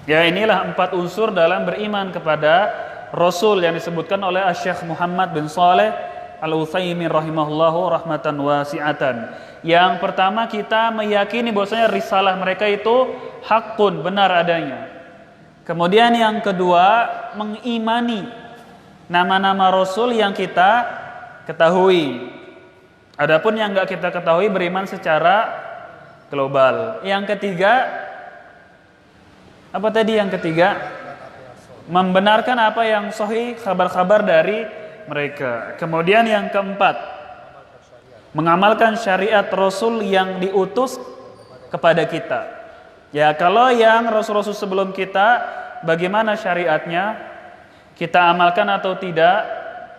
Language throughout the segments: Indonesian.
Ya, inilah 4 unsur dalam beriman kepada Rasul yang disebutkan oleh Syekh Muhammad bin Shalih Al-Utsaimin rahimahullahu rahmatan wasi'atan. Yang pertama, kita meyakini bahwasanya risalah mereka itu hakun, benar adanya. Kemudian yang kedua, mengimani nama-nama Rasul yang kita ketahui. Adapun yang enggak kita ketahui, beriman secara global. Yang ketiga, apa tadi yang ketiga? Membenarkan apa yang sahih, kabar-kabar dari mereka. Kemudian yang keempat, mengamalkan syariat Rasul yang diutus kepada kita. Ya, kalau yang Rasul-Rasul sebelum kita, bagaimana syariatnya? Kita amalkan atau tidak?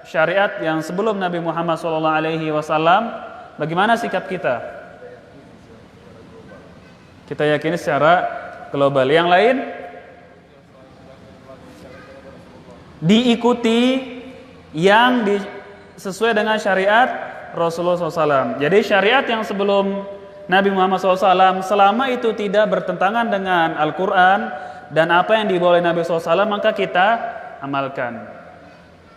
Syariat yang sebelum Nabi Muhammad SAW, bagaimana sikap kita? Kita yakini secara global. Yang lain diikuti yang sesuai dengan syariat Rasulullah SAW. Jadi syariat yang sebelum Nabi Muhammad SAW, selama itu tidak bertentangan dengan Al-Quran dan apa yang dibawa oleh Nabi SAW, maka kita amalkan.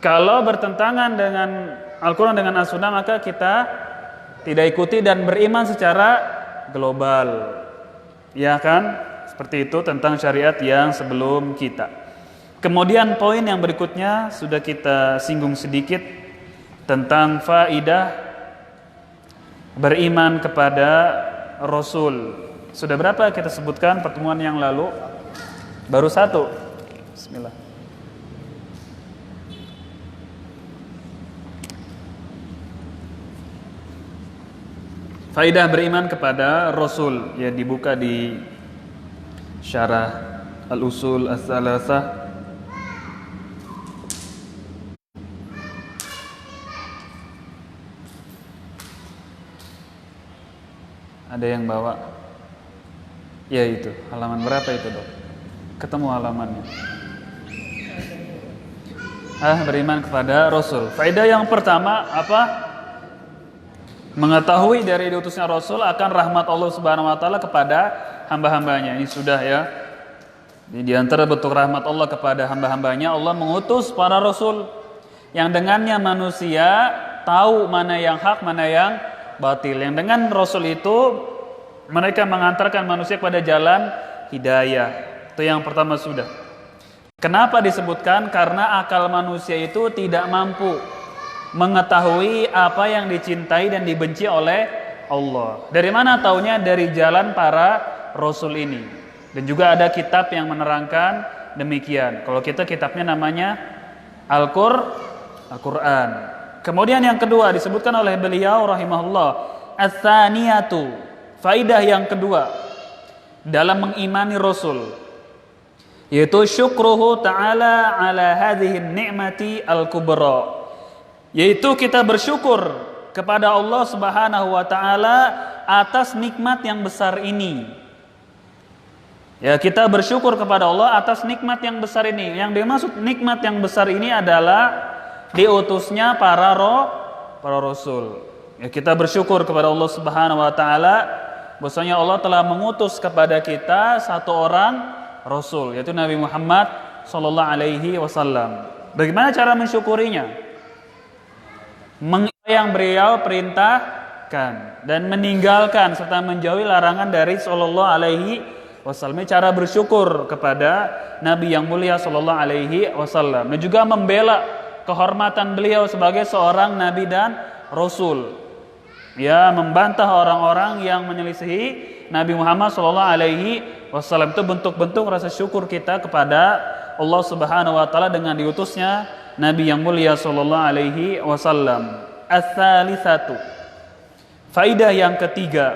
Kalau bertentangan dengan Al-Quran dengan As-Sunnah, maka kita tidak ikuti dan beriman secara global. Ya kan? Seperti itu tentang syariat yang sebelum kita. Kemudian poin yang berikutnya sudah kita singgung sedikit tentang faidah beriman kepada Rasul. Sudah berapa kita sebutkan pertemuan yang lalu? Baru 1. Bismillah. Faidah beriman kepada Rasul, ya, dibuka di Syarah Al-Usul Ats-Tsalatsah. Ada yang bawa? Ya, itu. Halaman berapa itu, Dok? Ketemu halamannya. Beriman kepada Rasul. Faedah yang pertama apa? Mengetahui dari diutusnya Rasul akan rahmat Allah Subhanahu wa taala kepada hamba-hambanya. Ini sudah, ya. Di antara bentuk rahmat Allah kepada hamba-hambanya, Allah mengutus para rasul yang dengannya manusia tahu mana yang hak, mana yang batil. Yang dengan Rasul itu mereka mengantarkan manusia kepada jalan hidayah. Itu yang pertama sudah. Kenapa disebutkan? Karena akal manusia itu tidak mampu mengetahui apa yang dicintai dan dibenci oleh Allah. Dari mana taunya? Dari jalan para Rasul ini. Dan juga ada kitab yang menerangkan demikian. Kalau kita kitabnya namanya Al-Quran. Kemudian yang kedua disebutkan oleh beliau rahimahullah, ats-tsaniyatu, faidah yang kedua dalam mengimani Rasul, yaitu syukruhu ta'ala ala hadhihi ni'mati al-kubra, yaitu kita bersyukur kepada Allah Subhanahu wa taala atas nikmat yang besar ini. Ya, kita bersyukur kepada Allah atas nikmat yang besar ini. Yang dimaksud nikmat yang besar ini adalah diutusnya para rasul. Ya, kita bersyukur kepada Allah Subhanahu wa taala bahwasanya Allah telah mengutus kepada kita satu orang rasul, yaitu Nabi Muhammad sallallahu alaihi wasallam. Bagaimana cara mensyukurinya? Yang beliau perintahkan dan meninggalkan serta menjauhi larangan dari sallallahu alaihi wasallam. Cara bersyukur kepada Nabi yang mulia sallallahu alaihi wasallam, dan juga membela kehormatan beliau sebagai seorang nabi dan rasul. Ya, membantah orang-orang yang menyelisihi Nabi Muhammad sallallahu alaihi wasallam. Itu bentuk-bentuk rasa syukur kita kepada Allah Subhanahu wa taala dengan diutusnya Nabi yang mulia sallallahu alaihi wasallam. Ats-tsalitsatu, faidah yang ketiga,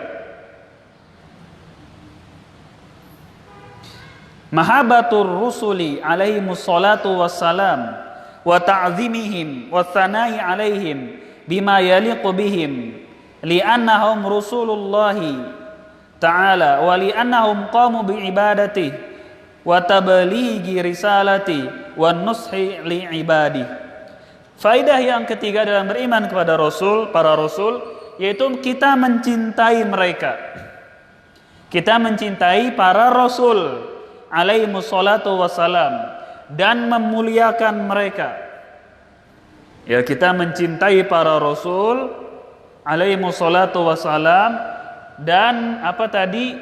mahabbatur rusuli alaihimus salatu wassalam wa ta'zimihim wa tsanai alaihim bima yaliqu bihim li'annahum rusulullahi ta'ala wa li'annahum qamu bi'ibadatihi wa tablighi risalati wa nushi li'ibadihi. Faidah yang ketiga dalam beriman kepada Rasul, para Rasul, yaitu kita mencintai mereka. Kita mencintai para Rasul alaihimus salatu wassalam, dan memuliakan mereka. Ya, kita mencintai para rasul alaihimus salatu wassalam, dan apa tadi,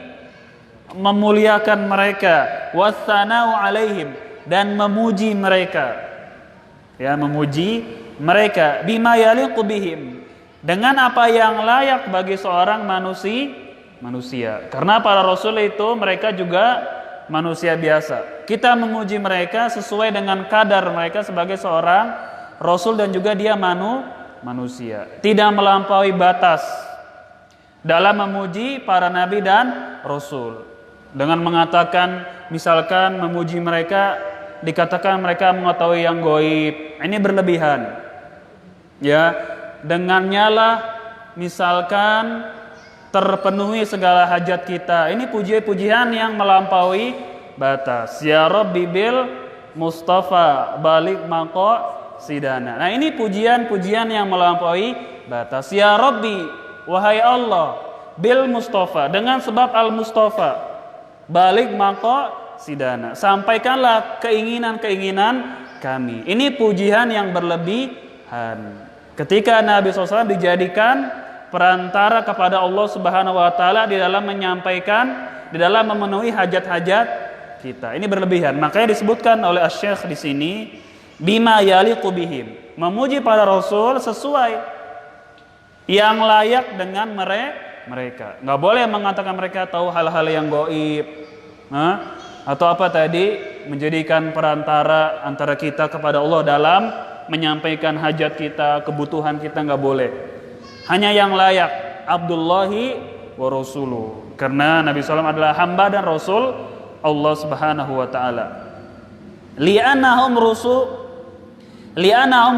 memuliakan mereka, wassanau alaihim, dan memuji mereka. Ya, memuji mereka, bima yaliqu bihim, dengan apa yang layak bagi seorang manusia. Karena para rasul itu mereka juga manusia biasa. Kita memuji mereka sesuai dengan kadar mereka sebagai seorang rasul, dan juga dia manusia. Tidak melampaui batas dalam memuji para nabi dan rasul. Dengan mengatakan, misalkan memuji mereka, dikatakan mereka mengetahui yang gaib. Ini berlebihan. Ya, dengannya lah misalkan terpenuhi segala hajat kita. Ini puji-pujian yang melampaui batas. Ya Rabbi bil Mustafa balik maqo sidana. Nah, ini pujian-pujian yang melampaui batas. Ya Rabbi, wahai Allah, bil Mustafa, dengan sebab al Mustafa, balik maqo sidana, sampaikanlah keinginan-keinginan kami. Ini pujian yang berlebihan. Ketika Nabi SAW dijadikan perantara kepada Allah Subhanahu wa taala di dalam menyampaikan, di dalam memenuhi hajat-hajat kita. Ini berlebihan. Makanya disebutkan oleh Asy-Syaikh di sini, bima yaliqu bihim, memuji para rasul sesuai yang layak dengan mereka. Enggak boleh mengatakan mereka tahu hal-hal yang gaib. Atau apa tadi, menjadikan perantara antara kita kepada Allah dalam menyampaikan hajat kita, kebutuhan kita, enggak boleh. Hanya yang layak, Abdullahi wa Rasuluh. Karena Nabi SAW adalah hamba dan Rasul Allah Subhanahu wa ta'ala. Li'annahum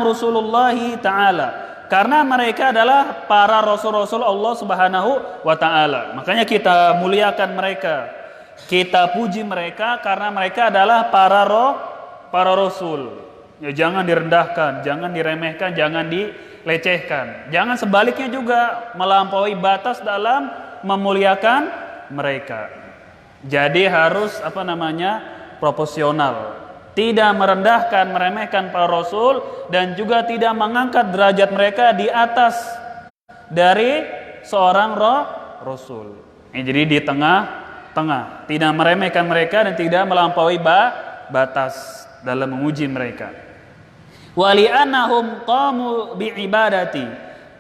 Rasulullahi ta'ala. Karena mereka adalah para Rasul-Rasul Allah Subhanahu wa ta'ala. Makanya kita muliakan mereka, kita puji mereka, karena mereka adalah para Rasul. Ya, jangan direndahkan, jangan diremehkan, jangan dilecehkan. Jangan sebaliknya juga melampaui batas dalam memuliakan mereka. Jadi harus proporsional. Tidak merendahkan, meremehkan para rasul, dan juga tidak mengangkat derajat mereka di atas dari seorang rasul. Jadi di tengah-tengah, tidak meremehkan mereka dan tidak melampaui batas dalam memuji mereka. Wali'annahum qamu bi'ibadati,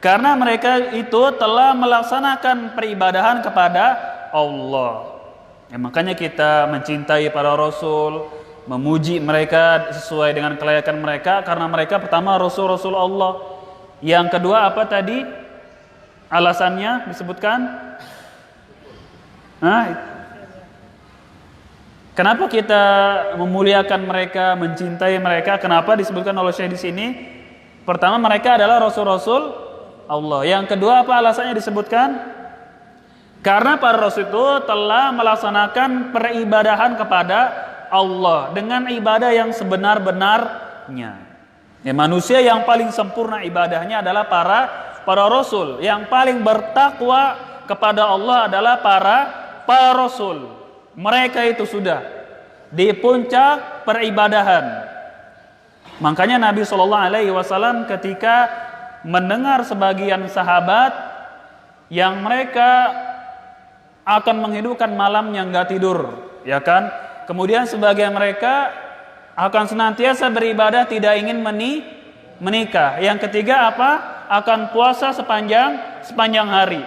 karena mereka itu telah melaksanakan peribadahan kepada Allah. Ya, makanya kita mencintai para rasul, memuji mereka sesuai dengan kelayakan mereka, karena mereka pertama rasul-rasul Allah. Yang kedua apa tadi alasannya disebutkan? Kenapa kita memuliakan mereka, mencintai mereka? Kenapa disebutkan oleh Syekh di sini? Pertama, mereka adalah rasul-rasul Allah. Yang kedua apa alasannya disebutkan? Karena para rasul itu telah melaksanakan peribadahan kepada Allah dengan ibadah yang sebenar-benarnya. Ya, manusia yang paling sempurna ibadahnya adalah para rasul. Yang paling bertakwa kepada Allah adalah para rasul. Mereka itu sudah di puncak peribadahan. Makanya Nabi SAW ketika mendengar sebagian sahabat yang mereka akan menghidupkan malam yang gak tidur, ya kan? Kemudian sebagian mereka akan senantiasa beribadah, tidak ingin menikah. Yang ketiga apa? Akan puasa sepanjang hari.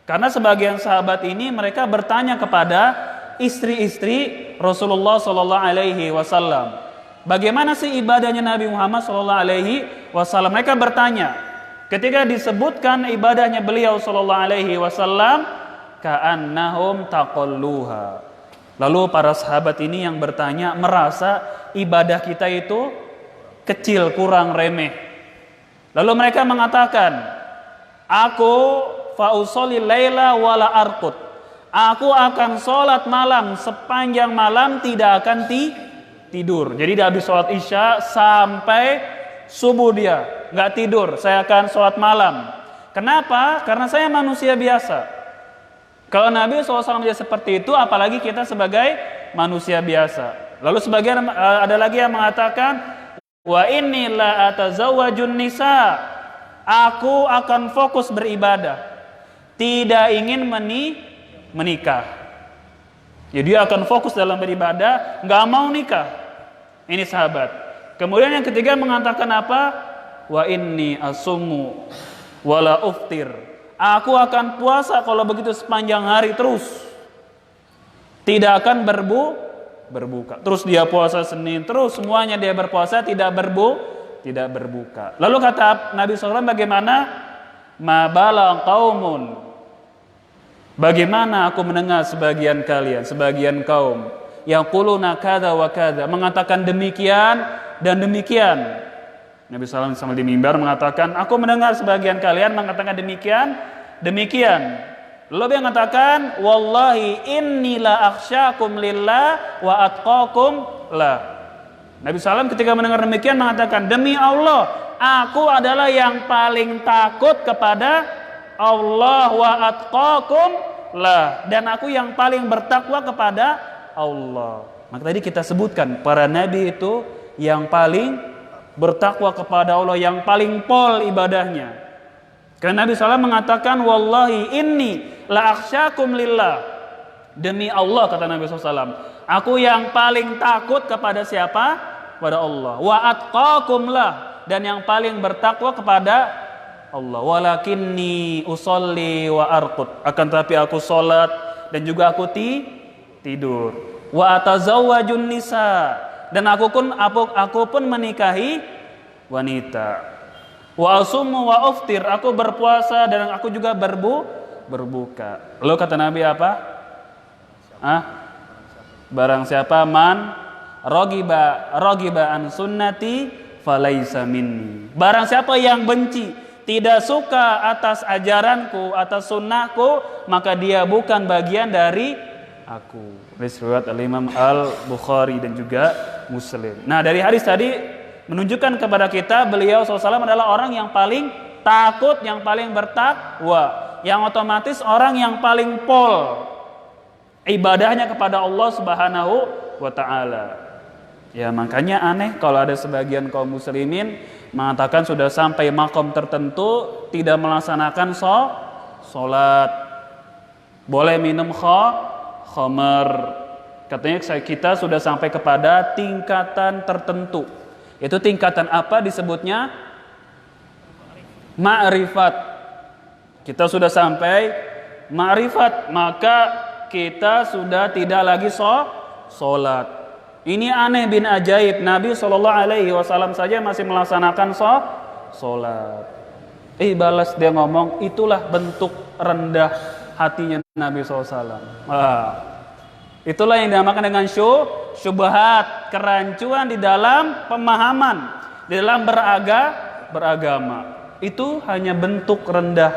Karena sebagian sahabat ini mereka bertanya kepada istri-istri Rasulullah sallallahu alaihi wasallam, bagaimana sih ibadahnya Nabi Muhammad sallallahu alaihi wasallam? Mereka bertanya. Ketika disebutkan ibadahnya beliau sallallahu alaihi wasallam, ka'annahum taqalluha. Lalu para sahabat ini yang bertanya merasa ibadah kita itu kecil, kurang, remeh. Lalu mereka mengatakan, aku fa'usolli laila wala arkut. Aku akan sholat malam, sepanjang malam tidak akan tidur. Jadi dia habis sholat isya sampai subuh dia nggak tidur. Saya akan sholat malam. Kenapa? Karena saya manusia biasa. Kalau Nabi SAW seperti itu, apalagi kita sebagai manusia biasa. Lalu sebagian ada lagi yang mengatakan, wa inni la atazawwajun nisa. Aku akan fokus beribadah, tidak ingin menikah. Jadi dia akan fokus dalam beribadah, nggak mau nikah. Ini sahabat. Kemudian yang ketiga mengatakan apa? Wa inni asumu wala uftir. Aku akan puasa kalau begitu sepanjang hari terus. Tidak akan berbuka. Terus dia puasa Senin, terus semuanya dia berpuasa, tidak berbuka. Lalu kata Nabi SAW bagaimana? Ma bala qaumun. Bagaimana aku mendengar sebagian kalian, sebagian kaum yaquluna kadza wa kadza, mengatakan demikian dan demikian. Nabi SAW sama di mimbar mengatakan, aku mendengar sebagian kalian mengatakan demikian. Lalu dia mengatakan, wallahi inni la akhsyakum lillah wa atqakum la. Nabi SAW ketika mendengar demikian mengatakan, demi Allah, aku adalah yang paling takut kepada Allah wa atqakum la, dan aku yang paling bertakwa kepada Allah. Maka tadi kita sebutkan para nabi itu yang paling bertakwa kepada Allah, yang paling pol ibadahnya. Karena Nabi SAW mengatakan, wallahi inni la akhsyakum lillah. Demi Allah, kata Nabi SAW, aku yang paling takut kepada siapa? Kepada Allah. Wa atqakum lah, dan yang paling bertakwa kepada Allah. Walakinni usolli wa arqud. Akan tetapi aku sholat dan juga aku tidur. Wa atazawwajun nisa, dan aku pun menikahi wanita. Wa asumu wa uftir, aku berpuasa dan aku juga berbuka. Lalu kata Nabi apa? Barang siapa man rogiba an sunnati falaisa minni. Barang siapa yang benci, tidak suka atas ajaranku, atas sunnahku, maka dia bukan bagian dari aku. Riwayat Al-Imam Al-Bukhari dan juga Muslim. Nah, dari hadis tadi menunjukkan kepada kita beliau SAW adalah orang yang paling takut, yang paling bertakwa, yang otomatis orang yang paling pol ibadahnya kepada Allah Subhanahu wa taala. Ya, makanya aneh kalau ada sebagian kaum muslimin mengatakan sudah sampai makom tertentu tidak melaksanakan sholat, boleh minum khamar. Katanya kita sudah sampai kepada tingkatan tertentu. Itu tingkatan apa disebutnya? Ma'rifat. Kita sudah sampai ma'rifat, maka kita sudah tidak lagi sholat. Ini aneh bin ajaib. Nabi SAW saja masih melaksanakan sholat. Balas dia ngomong, itulah bentuk rendah hatinya Nabi SAW. Itulah yang dinamakan dengan syubhat, kerancuan di dalam pemahaman, di dalam beragama. Itu hanya bentuk rendah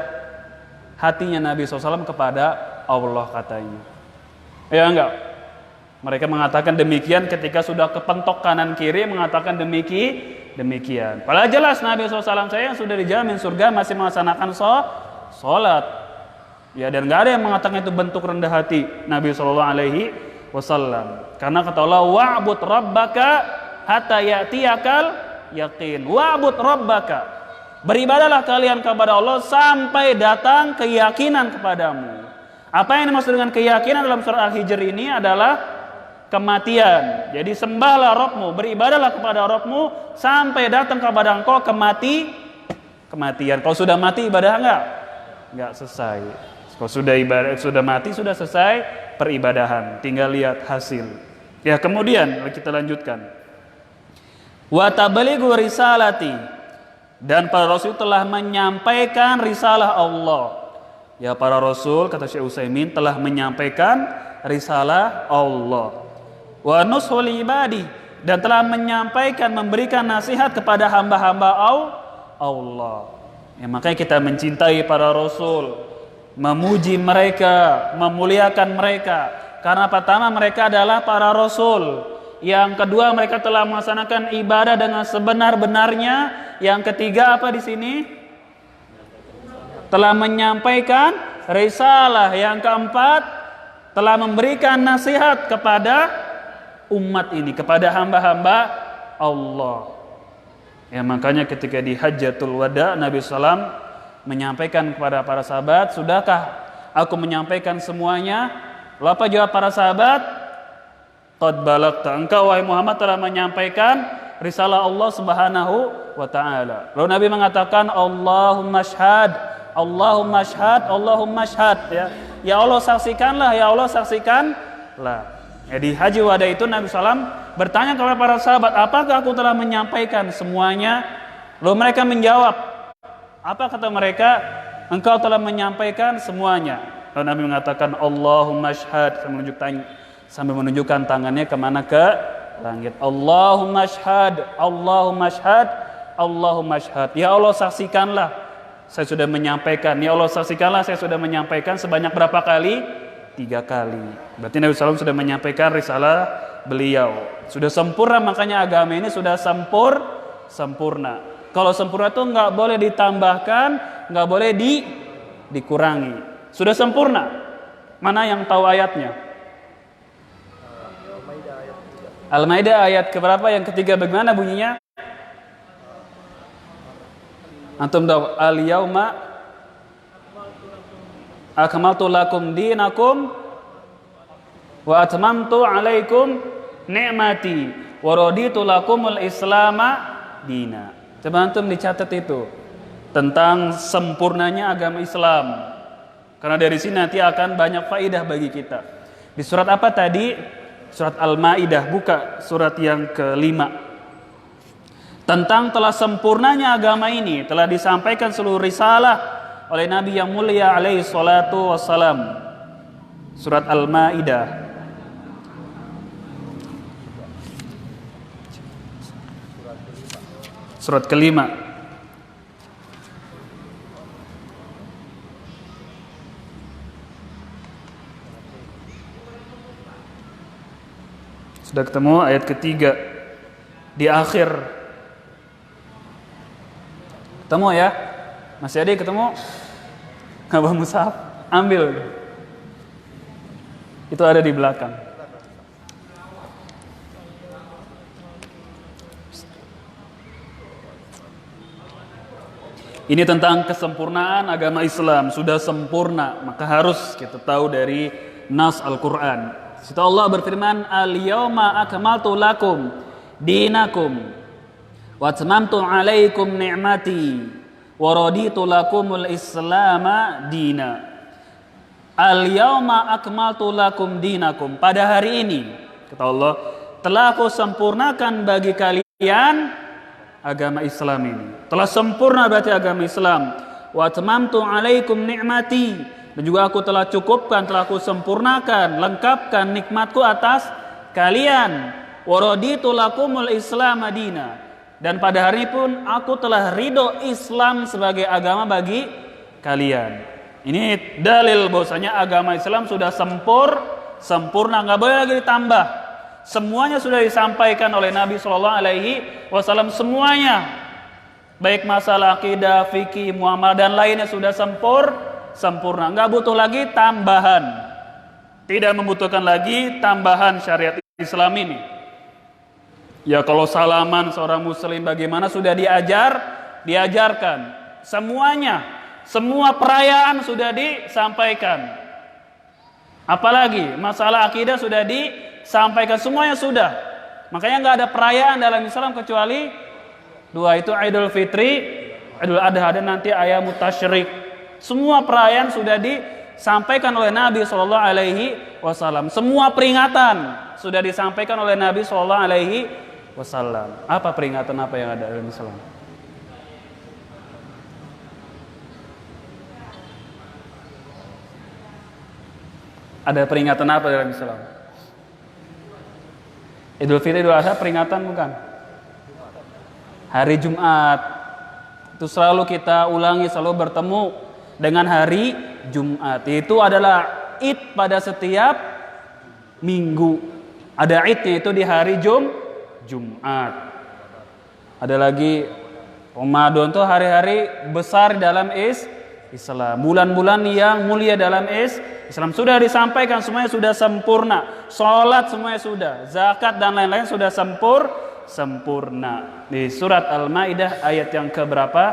hatinya Nabi SAW kepada Allah, katanya. Ya enggak? Mereka mengatakan demikian ketika sudah kepentok kanan kiri mengatakan demikian. Padahal jelas Nabi SAW saya yang sudah dijamin surga masih melaksanakan sholat. Ya, dan nggak ada yang mengatakan itu bentuk rendah hati Nabi SAW. Karena kata Allah, wa'bud rabbaka hatta ya'tiyakal yaqin. Wa'bud rabbaka, beribadahlah kalian kepada Allah sampai datang keyakinan kepadamu. Apa yang dimaksud dengan keyakinan dalam surah Al-Hijr ini adalah kematian. Jadi sembahlah Rabbmu, beribadahlah kepada Rabbmu sampai datang kepada engkau kematian. Kalau sudah mati ibadah enggak selesai. Kalau sudah mati sudah selesai peribadahan, tinggal lihat hasil. Ya, kemudian kita lanjutkan. Wa tablighu risalati, dan para rasul telah menyampaikan risalah Allah. Ya, para rasul, kata Syekh Utsaimin, telah menyampaikan risalah Allah. Wa nushul ibadi, dan telah menyampaikan, memberikan nasihat kepada hamba-hamba Allah. Ya, makanya kita mencintai para rasul, memuji mereka, memuliakan mereka. Karena pertama mereka adalah para rasul. Yang kedua mereka telah melaksanakan ibadah dengan sebenar-benarnya. Yang ketiga apa di sini? Telah menyampaikan risalah. Yang keempat telah memberikan nasihat kepada umat ini, kepada hamba-hamba Allah. Ya, makanya ketika di Hajjatul Wada Nabi SAW menyampaikan kepada para sahabat, sudahkah aku menyampaikan semuanya? Lalu apa jawab para sahabat? Qad balagta, engkau wahai Muhammad telah menyampaikan risalah Allah Subhanahu wa taala. Lalu Nabi mengatakan, Allahumma syhad, Allahumma syhad, Allahumma syhad, ya. Ya Allah saksikanlah, ya Allah saksikanlah. Ya, di Haji Wada itu Nabi SAW bertanya kepada para sahabat, apakah aku telah menyampaikan semuanya? Lalu mereka menjawab, apa kata mereka? Engkau telah menyampaikan semuanya. Lalu Nabi mengatakan, Allahumma syhad, sambil menunjukkan tangannya kemana? Ke langit. Allahumma syhad, Allahumma syhad, Allahumma syhad. Ya Allah saksikanlah, saya sudah menyampaikan. Ya Allah saksikanlah, saya sudah menyampaikan. Sebanyak berapa kali? 3 kali. Berarti Nabi SAW sudah menyampaikan risalah beliau. Sudah sempurna, makanya agama ini sudah sempurna. Kalau sempurna itu nggak boleh ditambahkan, nggak boleh dikurangi. Sudah sempurna. Mana yang tahu ayatnya? Al-Maidah ayat keberapa? Yang ketiga, bagaimana bunyinya? Antum tahu? Al-yauma akmaltu lakum dinakum wa atmamtu alaikum ni'mati wa raditu lakumul islama dina. Coba antum dicatat itu tentang sempurnanya agama Islam. Karena dari sini nanti akan banyak faidah bagi kita. Di surat apa tadi? Surat Al-Maidah, buka surat yang ke-5. Tentang telah sempurnanya agama ini telah disampaikan seluruh risalah oleh Nabi yang mulia alaihi salatu wassalam. Surat Al-Maidah surat ke-5. Sudah ketemu ayat ketiga di akhir. Ketemu ya? Masih ada yang ketemu? Abah Musaf, ambil. Itu ada di belakang. Ini tentang kesempurnaan agama Islam. Sudah sempurna, maka harus kita tahu dari nas Al-Quran. Situ Allah berfirman, Al-yawma akmaltu lakum dinakum wa atmamtu alaikum ni'mati wa raditu lakumul islama dina. Al-yawma akmaltu lakum dinakum. Pada hari ini, kata Allah, telah aku sempurnakan bagi kalian agama Islam ini. Telah sempurna berarti agama Islam. Wa atmamtu alaikum ni'mati. Dan juga aku telah cukupkan, telah aku sempurnakan, lengkapkan nikmatku atas kalian. Wa raditu lakumul islam dina. Dan pada hari pun aku telah ridho Islam sebagai agama bagi kalian. Ini dalil bahwasanya agama Islam sudah sempurna, nggak boleh lagi ditambah. Semuanya sudah disampaikan oleh Nabi Shallallahu Alaihi Wasallam, semuanya, baik masalah akidah, fikih, muamalah dan lainnya sudah sempurna. Nggak butuh lagi tambahan, tidak membutuhkan lagi tambahan syariat Islam ini. Ya kalau salaman seorang muslim bagaimana sudah diajarkan. Semuanya, semua perayaan sudah disampaikan. Apalagi masalah akidah sudah disampaikan, semuanya sudah. Makanya nggak ada perayaan dalam Islam kecuali dua, itu Idul Fitri, Idul Adha, dan nanti Ayyamut Tasyrik. Semua perayaan sudah disampaikan oleh Nabi Shallallahu Alaihi Wasallam. Semua peringatan sudah disampaikan oleh Nabi Shallallahu Alaihi Wasallam. Apa peringatan apa yang ada dalam Islam? Ada peringatan apa dalam Islam? Idul Fitri, Idul Adha peringatan bukan? Hari Jumat. Itu selalu kita ulangi, selalu bertemu dengan hari Jumat. Itu adalah Id pada setiap minggu. Ada Idnya itu di hari Jumat. Ada lagi Ramadan itu hari-hari besar dalam Islam. Bulan-bulan yang mulia dalam Islam sudah disampaikan, semuanya sudah sempurna. Sholat semuanya sudah, zakat dan lain-lain sudah sempurna. Di surat Al-Maidah ayat yang keberapa?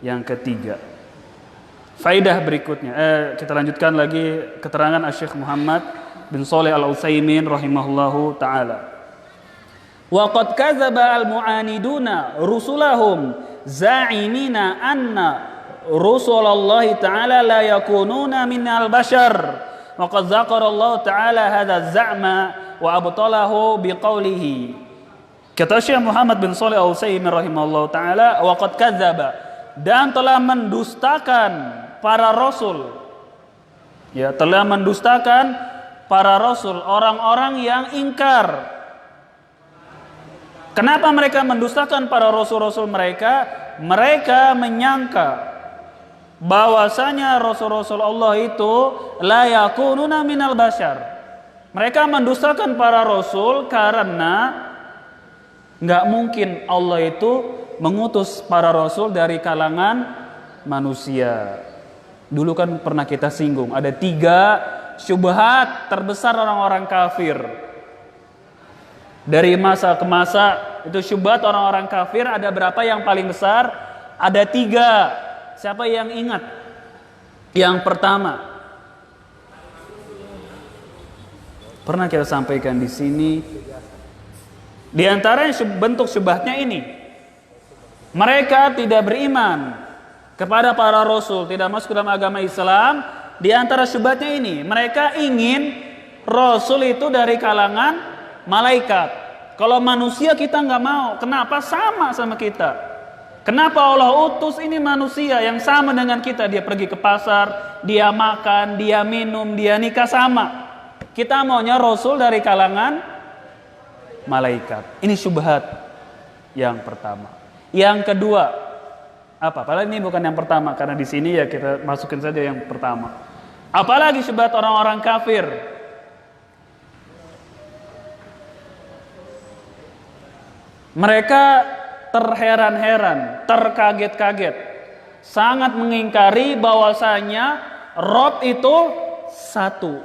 Yang ketiga. Faidah berikutnya, kita lanjutkan lagi keterangan Asy-Syaikh Muhammad bin Shalih Al-Utsaimin rahimahullahu taala. Wa qad kadzaba al-mu'aniduna rusulahum za'imina anna rusulallahi ta'ala la yakununa minal bashar. Wa qad dzakara Allah ta'ala hadza za'ma wa abtalahu biqaulihi. Kata Syekh Muhammad bin Shalih Al-Utsaimin rahimahullahu taala, wa qad kadzaba, dan telah mendustakan para rasul. Ya, telah mendustakan para rasul, orang-orang yang ingkar. Kenapa mereka mendustakan para rasul-rasul mereka? Mereka menyangka bahwasanya rasul-rasul Allah itu la yakununa minal bashar. Mereka mendustakan para rasul karena nggak mungkin Allah itu mengutus para rasul dari kalangan manusia. Dulu kan pernah kita singgung, ada 3 syubhat terbesar orang-orang kafir. Dari masa ke masa itu syubhat orang-orang kafir ada berapa yang paling besar? Ada 3. Siapa yang ingat? Yang pertama, pernah kita sampaikan di sini. Di antara bentuk syubhatnya ini, mereka tidak beriman kepada para rasul, tidak masuk dalam agama Islam. Di antara syubhatnya ini, mereka ingin rasul itu dari kalangan malaikat. Kalau manusia kita nggak mau. Kenapa? Sama kita. Kenapa Allah utus ini manusia yang sama dengan kita? Dia pergi ke pasar, dia makan, dia minum, dia nikah, sama. Kita maunya rasul dari kalangan malaikat. Ini syubhat yang pertama. Yang kedua, apa? Padahal ini bukan yang pertama, karena di sini ya kita masukin saja yang pertama. Apalagi syubhat orang-orang kafir. Mereka terheran-heran, terkaget-kaget, sangat mengingkari bahwasanya Rob itu satu.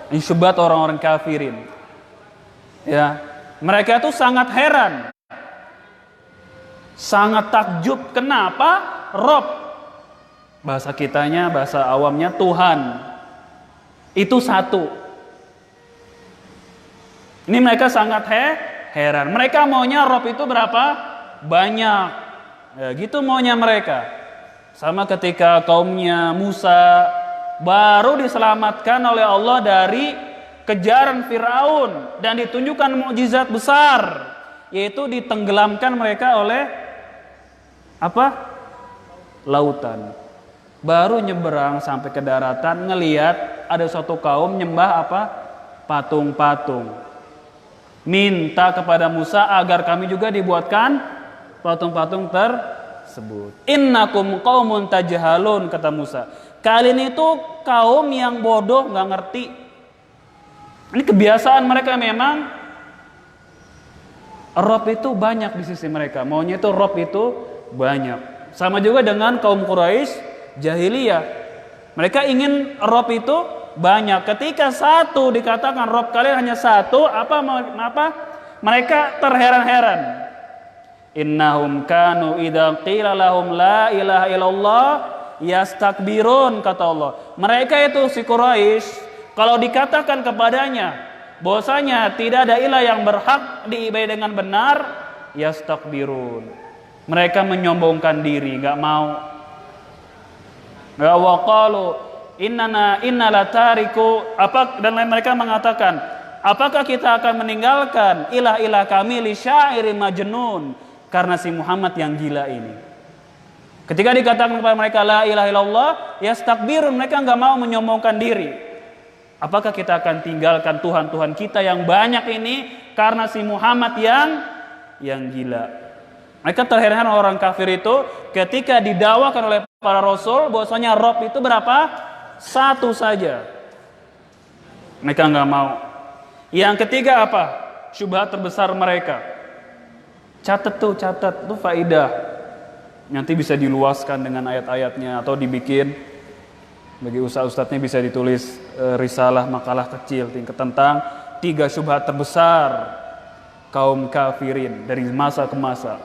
Ini syubhat orang-orang kafirin. Ya, mereka itu sangat heran, sangat takjub. Kenapa Rob? Bahasa kitanya, bahasa awamnya Tuhan itu satu. Ini mereka sangat heran. Mereka maunya Rob itu berapa? Banyak. Ya, gitu maunya mereka. Sama ketika kaumnya Musa baru diselamatkan oleh Allah dari kejaran Firaun dan ditunjukkan mukjizat besar, yaitu ditenggelamkan mereka oleh apa? Lautan. Baru nyeberang sampai ke daratan, ngelihat ada suatu kaum nyembah apa? Patung-patung. Minta kepada Musa agar kami juga dibuatkan patung-patung tersebut. Innakum qaumun tajhalun, kata Musa. Kalian itu kaum yang bodoh, nggak ngerti. Ini kebiasaan mereka memang. Rob itu banyak di sisi mereka. Maunya itu Rob itu banyak. Sama juga dengan kaum Quraisy jahiliyah. Mereka ingin Rob itu banyak. Ketika satu dikatakan Rob kalian hanya satu, apa mereka terheran-heran. Innahum kanu idza qila lahum la ilaha illallah yastakbirun, kata Allah. Mereka itu si Quraisy, kalau dikatakan kepadanya bahwasanya tidak ada ilah yang berhak diibadahi dengan benar, yastakbirun. Mereka menyombongkan diri, nggak mau. Ya waqalu innala tariku, apa, dan mereka mengatakan, apakah kita akan meninggalkan ilah-ilah kami li syairin majnun, karena si Muhammad yang gila ini. Ketika dikatakan kepada mereka la ilaha illallah, yastakbirun, mereka enggak mau menyombongkan diri. Apakah kita akan tinggalkan Tuhan-Tuhan kita yang banyak ini karena si Muhammad yang gila? Mereka terheran orang kafir itu ketika didakwakan oleh para rasul bahwasanya Rob itu berapa? Satu saja. Mereka nggak mau. Yang ketiga apa? Syubhat terbesar mereka. Catat tuh faidah. Nanti bisa diluaskan dengan ayat-ayatnya atau dibikin Bagi ustadz-ustadznya bisa ditulis risalah makalah kecil tentang 3 syubhat terbesar kaum kafirin dari masa ke masa.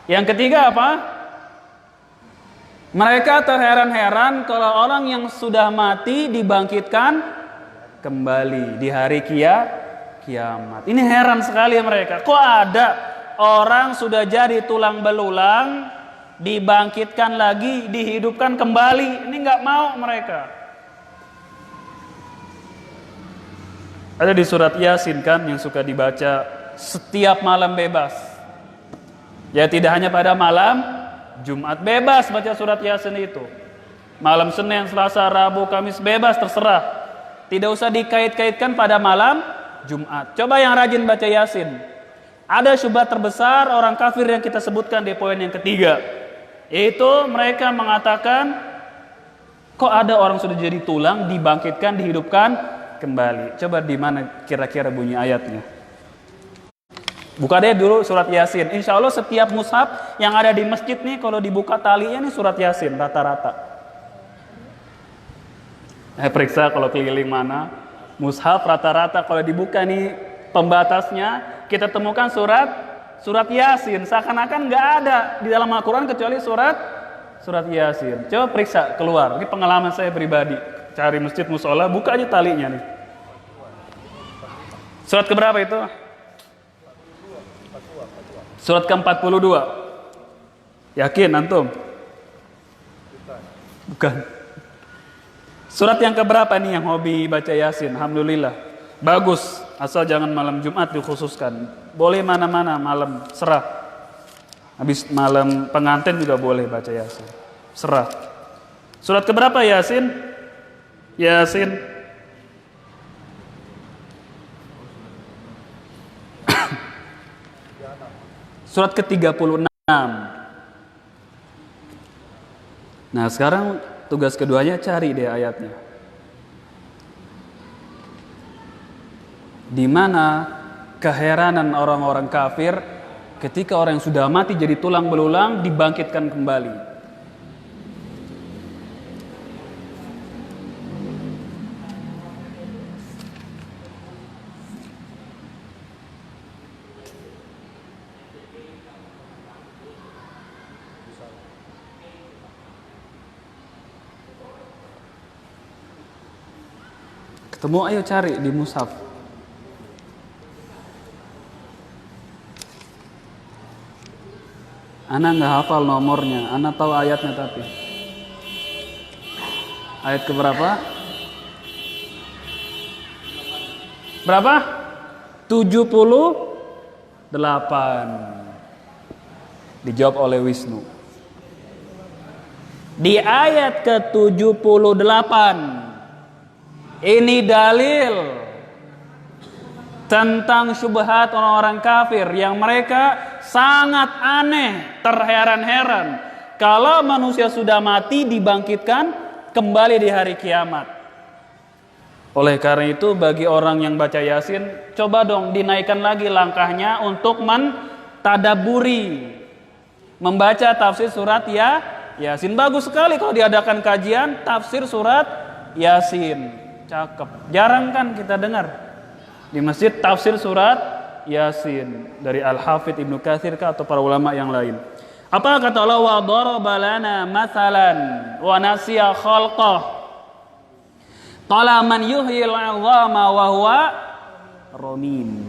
Yang ketiga apa? Mereka terheran-heran kalau orang yang sudah mati dibangkitkan kembali di hari kiamat. Ini heran sekali mereka. Kok ada orang sudah jadi tulang belulang dibangkitkan lagi, dihidupkan kembali? Ini nggak mau mereka. Ada di surat Yasin kan yang suka dibaca setiap malam bebas. Ya tidak hanya pada malam Jumat, bebas baca surat Yasin itu. Malam Senin, Selasa, Rabu, Kamis bebas, terserah. Tidak usah dikait-kaitkan pada malam Jumat. Coba yang rajin baca Yasin. Ada syubhat terbesar orang kafir yang kita sebutkan di poin yang ketiga. Yaitu mereka mengatakan, kok ada orang sudah jadi tulang dibangkitkan, dihidupkan kembali. Coba di mana kira-kira bunyi ayatnya? Buka deh dulu surat Yasin. Insya Allah setiap mushaf yang ada di masjid nih, kalau dibuka talinya nih surat Yasin rata-rata. Periksa kalau keliling mana mushaf rata-rata kalau dibuka nih pembatasnya kita temukan surat Yasin. Seakan-akan nggak ada di dalam Al-Quran kecuali surat Yasin. Coba periksa keluar. Ini pengalaman saya pribadi. Cari masjid musola, buka aja talinya nih. Surat keberapa itu? Surat ke-42. Yakin antum? Bukan. Surat yang keberapa nih yang hobi baca Yasin? Alhamdulillah. Bagus. Asal jangan malam Jumat dikhususkan. Boleh mana-mana malam, serah. Habis malam pengantin juga boleh baca Yasin. Serah. Surat keberapa Yasin? Yasin. Surat ke-36. Nah, sekarang tugas keduanya cari deh ayatnya. Di mana keheranan orang-orang kafir ketika orang yang sudah mati jadi tulang belulang dibangkitkan kembali. Ketemu, ayo cari di mushaf. Ana nggak hafal nomornya, Ana tahu ayatnya tapi. Ayat keberapa? Berapa? 78. Dijawab oleh Wisnu. Di ayat ke-78 ini dalil tentang syubhat orang-orang kafir yang mereka sangat aneh, terheran-heran kalau manusia sudah mati dibangkitkan kembali di hari kiamat. Oleh karena itu bagi orang yang baca Yasin, coba dong dinaikkan lagi langkahnya untuk mentadaburi, membaca tafsir surat Yasin. Bagus sekali kalau diadakan kajian tafsir surat Yasin. Cakep. Jarang kan kita dengar di masjid tafsir surat Yasin dari Al-Hafidz Ibnu Katsir atau para ulama yang lain. Apa kata Allah? Wa daraba lana mathalan wa nasiya khalqah. Qala man yuhyil 'idhama wa huwa ramim.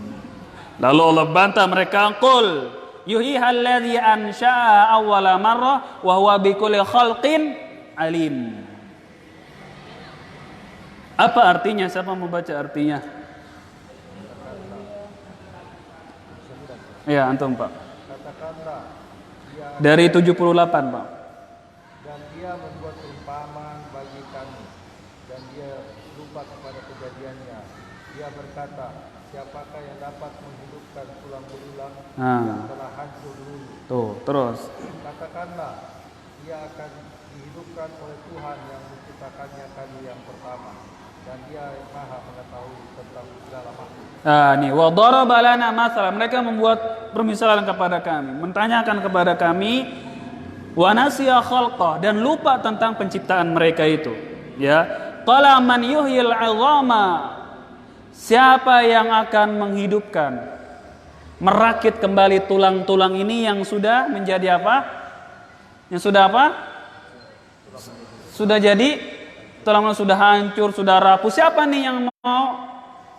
Lalu Allah bantah mereka, qul yuhyihal ladzi ansha'a awwala marrah wa huwa bikulli khalqin alim. Apa artinya? Siapa mau baca artinya? Ya, antum Pak. Katakanlah, dari 78 Pak. Dan dia membuat perumpamaan bagi kami, dan dia lupa kepada kejadiannya. Dia berkata, siapakah yang dapat menghidupkan tulang belulang yang telah hancur dulu? Tuh, terus. Katakanlah, dia akan dihidupkan oleh Tuhan yang menciptakannya kali yang pertama. Dan dia maha mengetahui tentang segala makhluk. Nih, wa daraba lana mathalan. Mereka membuat permisalan kepada kami, mentanyakan kepada kami, wa nasiya khalqah, dan lupa tentang penciptaan mereka itu. Ya, qala man yuhyil 'idhama. Siapa yang akan menghidupkan, merakit kembali tulang-tulang ini yang sudah menjadi apa? Yang sudah apa? Sudah jadi tulangnya sudah hancur, sudah rapuh. Siapa nih yang mau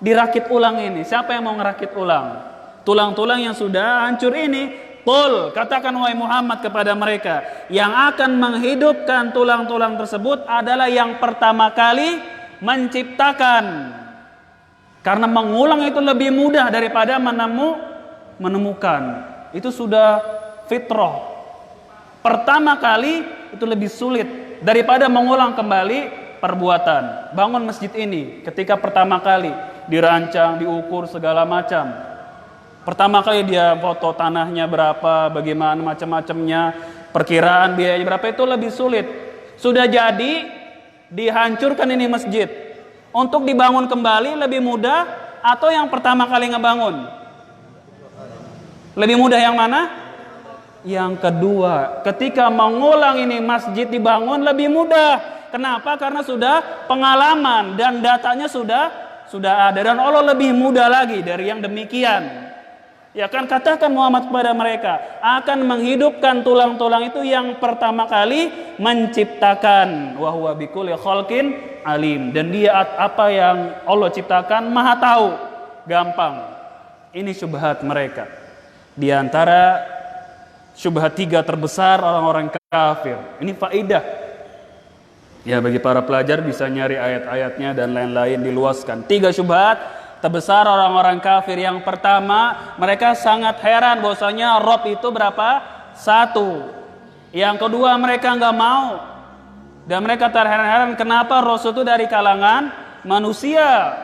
dirakit ulang ini? Siapa yang mau ngerakit ulang tulang-tulang yang sudah hancur ini? Qul, katakan wahai Muhammad kepada mereka, yang akan menghidupkan tulang-tulang tersebut adalah yang pertama kali menciptakan. Karena mengulang itu lebih mudah daripada menemukan. Itu sudah fitrah. Pertama kali itu lebih sulit daripada mengulang kembali perbuatan. Bangun masjid ini ketika pertama kali dirancang, diukur segala macam. Pertama kali dia foto tanahnya berapa, bagaimana macam-macamnya, perkiraan biaya berapa, itu lebih sulit. Sudah jadi dihancurkan ini masjid. Untuk dibangun kembali lebih mudah atau yang pertama kali ngebangun? Lebih mudah yang mana? Yang kedua. Ketika mengulang ini masjid dibangun lebih mudah. Kenapa? Karena sudah pengalaman dan datanya sudah ada, dan Allah lebih mudah lagi dari yang demikian. Ya kan, katakan Muhammad kepada mereka, akan menghidupkan tulang-tulang itu yang pertama kali menciptakan. Wa huwa bikulli khalqin alim. Dan dia apa yang Allah ciptakan maha tahu. Gampang. Ini syubhat mereka. Di antara syubhat 3 terbesar orang-orang kafir. Ini faidah. Ya, bagi para pelajar bisa nyari ayat-ayatnya dan lain-lain, diluaskan. 3 syubhat terbesar orang-orang kafir. Yang pertama, mereka sangat heran bahwasanya Rob itu berapa? 1. Yang kedua, mereka nggak mau. Dan mereka terheran-heran kenapa Rasul itu dari kalangan manusia.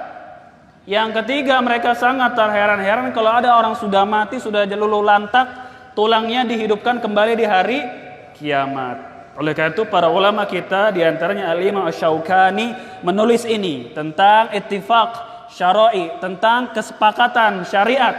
Yang ketiga, mereka sangat terheran-heran kalau ada orang sudah mati, sudah luluh lantak, tulangnya dihidupkan kembali di hari kiamat. Oleh karena itu para ulama kita, diantaranya Al-Imam Asy-Syaukani, menulis ini tentang ittifaq syar'i, tentang kesepakatan syariat,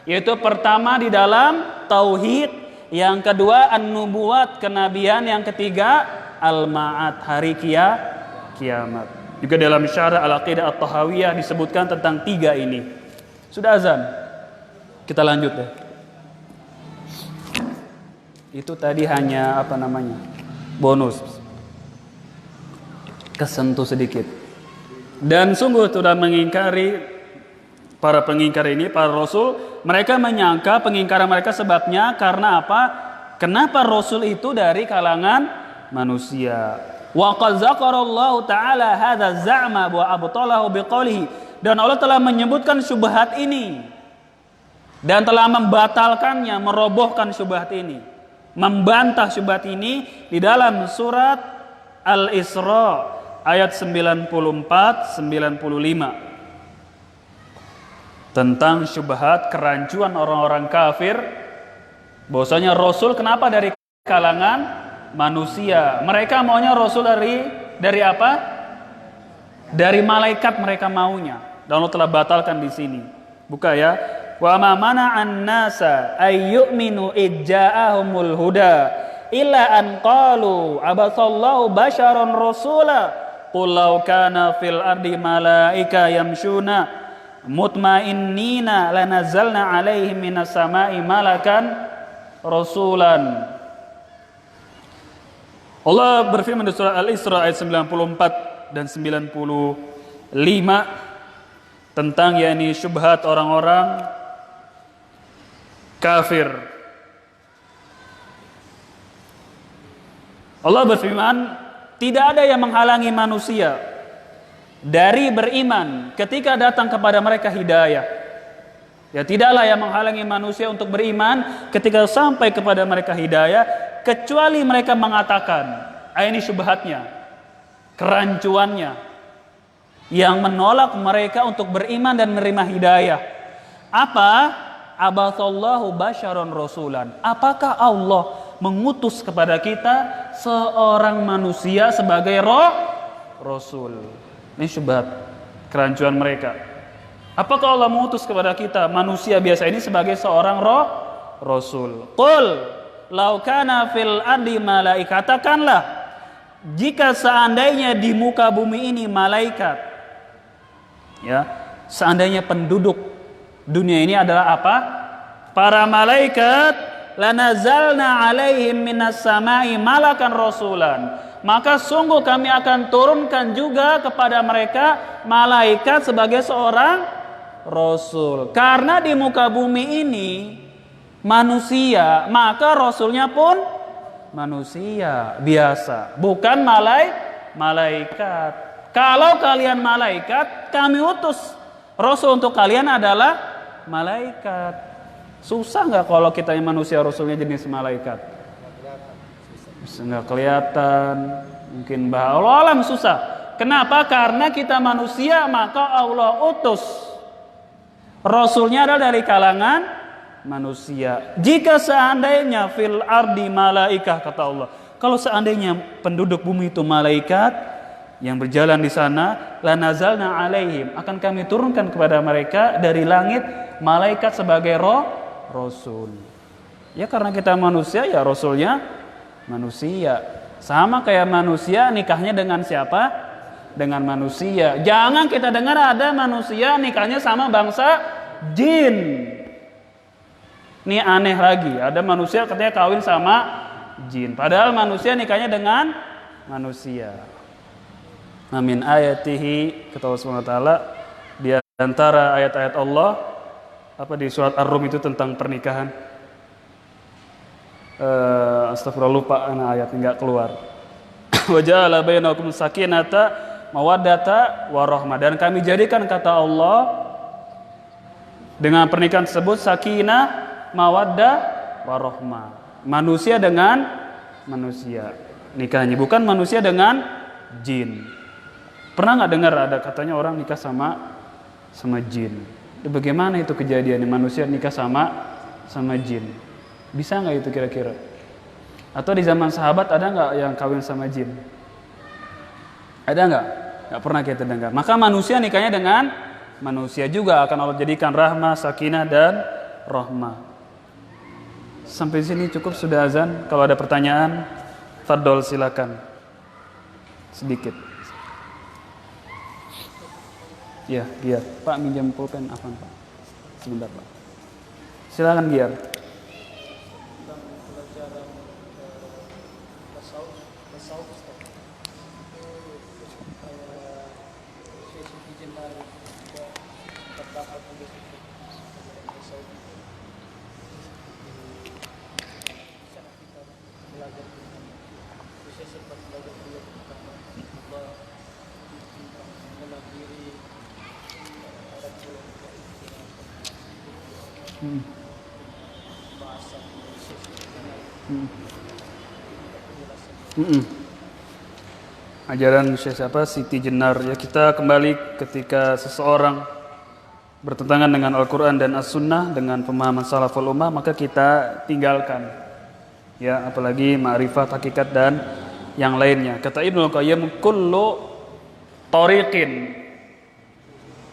yaitu pertama di dalam tauhid, yang kedua an-nubuwat, kenabian, yang ketiga al-ma'ad, hari kiamat. Juga dalam syarah Al-Aqidah At-Tahawiyah disebutkan tentang 3 ini. Sudah azan, kita lanjut deh. Itu tadi hanya bonus, kesentuh sedikit. Dan sungguh sudah mengingkari para pengingkar ini, para rasul. Mereka menyangka pengingkaran mereka sebabnya karena apa? Kenapa rasul itu dari kalangan manusia? Wa qad zakarallahu ta'ala hadza za'ma wa abtalahu biqaulihi. Dan Allah telah menyebutkan syubhat ini dan telah membatalkannya, merobohkan syubhat ini, membantah syubhat ini di dalam surat Al-Isra ayat 94-95 tentang syubhat kerancuan orang-orang kafir bahwasanya Rasul kenapa dari kalangan manusia. Mereka maunya Rasul dari apa? Dari malaikat mereka maunya. Dan Allah telah batalkan di sini. Buka ya. Wa ma mana'an nasa ayyuminu ijja'ahumul huda illa an qalu abasallahu basyaron rasula. Qul law kana fil ardi malaika yamshuna mutmainnina lanazzalna alaihim minas sama'i malakan rasulan. Allah berfirman di surah Al-Isra ayat 94 dan 95 tentang yakni syubhat orang-orang kafir. Allah berfirman, tidak ada yang menghalangi manusia dari beriman ketika datang kepada mereka hidayah. Ya, tidaklah yang menghalangi manusia untuk beriman ketika sampai kepada mereka hidayah, kecuali mereka mengatakan, ini syubhatnya, kerancuannya, yang menolak mereka untuk beriman dan menerima hidayah. Apa? Abathallahu basyaron rasulan. Apakah Allah mengutus kepada kita seorang manusia sebagai rasul? Ini syubhat, kerancuan mereka. Apakah Allah mengutus kepada kita manusia biasa ini sebagai seorang rasul? Qul law kana fil ardi malaika, katakanlah jika seandainya di muka bumi ini malaikat, ya, seandainya penduduk dunia ini adalah apa? Para malaikat, lanazalna alaihim minas samai malakan rasulan. Maka sungguh kami akan turunkan juga kepada mereka malaikat sebagai seorang rasul. Karena di muka bumi ini manusia, maka rasulnya pun manusia biasa, bukan malaikat. Kalau kalian malaikat, kami utus rasul untuk kalian adalah malaikat. Susah nggak kalau kita yang manusia rasulnya jenis malaikat? Nggak kelihatan, mungkin Allah alam susah. Kenapa? Karena kita manusia, maka Allah utus rasulnya adalah dari kalangan manusia. Jika seandainya fil ardi malaikah, kata Allah, kalau seandainya penduduk bumi itu malaikat yang berjalan di sana, lanazalna alaihim, akan kami turunkan kepada mereka dari langit malaikat sebagai rasul. Ya karena kita manusia, ya rasulnya manusia. Sama kayak manusia nikahnya dengan siapa? Dengan manusia. Jangan kita dengar ada manusia nikahnya sama bangsa jin. Ini aneh lagi, ada manusia katanya kawin sama jin, padahal manusia nikahnya dengan manusia. Amin ayatihi, kata Allah SWT, di antara ayat-ayat Allah apa di surat Ar-Rum itu tentang pernikahan. Astagfirullah, lupa anak ayat enggak keluar. Wa ja'ala bainakum sakinata mawaddata warahmah, dan kami jadikan, kata Allah, dengan pernikahan tersebut sakinah, mawaddah, warahmah. Manusia dengan manusia nikahnya, bukan manusia dengan jin. Pernah nggak dengar ada katanya orang nikah sama jin? Bagaimana itu kejadiannya manusia nikah sama jin? Bisa nggak itu kira-kira? Atau di zaman sahabat ada nggak yang kawin sama jin? Ada nggak? Nggak pernah kita dengar. Maka manusia nikahnya dengan manusia juga akan Allah jadikan rahmah, sakinah, dan rahmah. Sampai sini cukup, sudah azan. Kalau ada pertanyaan, fardol silakan. Sedikit. Ya, Giar. Pak minjam pulpen apa Pak? Sebentar Pak. Silakan Giar. Ajaran Syekh Siti Jenar, ya, kita kembali ketika seseorang bertentangan dengan Al-Quran dan As-Sunnah dengan pemahaman salaful ummah, maka kita tinggalkan, ya, apalagi ma'rifat, hakikat, dan yang lainnya. Kata Ibnu Qayyim, kullu tariqin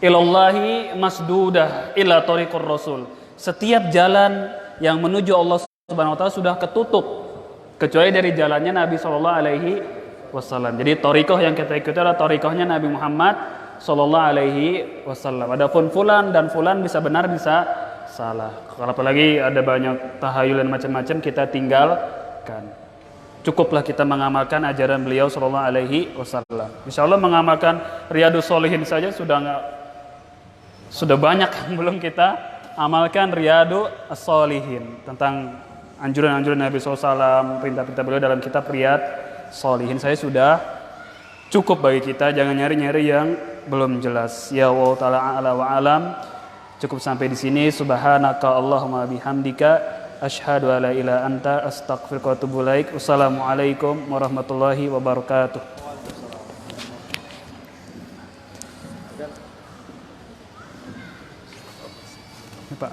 ilallahi masdudah illa tariqur rasul. Setiap jalan yang menuju Allah Subhanahu wa taala sudah ketutup kecuali dari jalannya Nabi sallallahu alaihi wasallam. Jadi thariqah yang kita ikuti adalah thariqahnya Nabi Muhammad sallallahu alaihi wasallam. Adapun fulan dan fulan bisa benar bisa salah. Kalau apalagi ada banyak tahayul dan macam-macam, kita tinggalkan. Cukuplah kita mengamalkan ajaran beliau sallallahu alaihi wasallam. Insyaallah mengamalkan Riyadhus Shalihin saja sudah banyak yang belum kita amalkan. Riyadhus Shalihin tentang anjuran-anjuran Nabi SAW, perintah-perintah beliau dalam kitab Riyadhus Shalihin saya sudah cukup bagi kita. Jangan nyari-nyari yang belum jelas. Ya Allah ta'ala a'la wa alam. Cukup sampai di sini. Subhanaka Allahumma bihamdika asyhadu alla ilaha anta astaghfiruka wa atubu ilaik. Wassalamualaikum warahmatullahi wabarakatuh. Pak.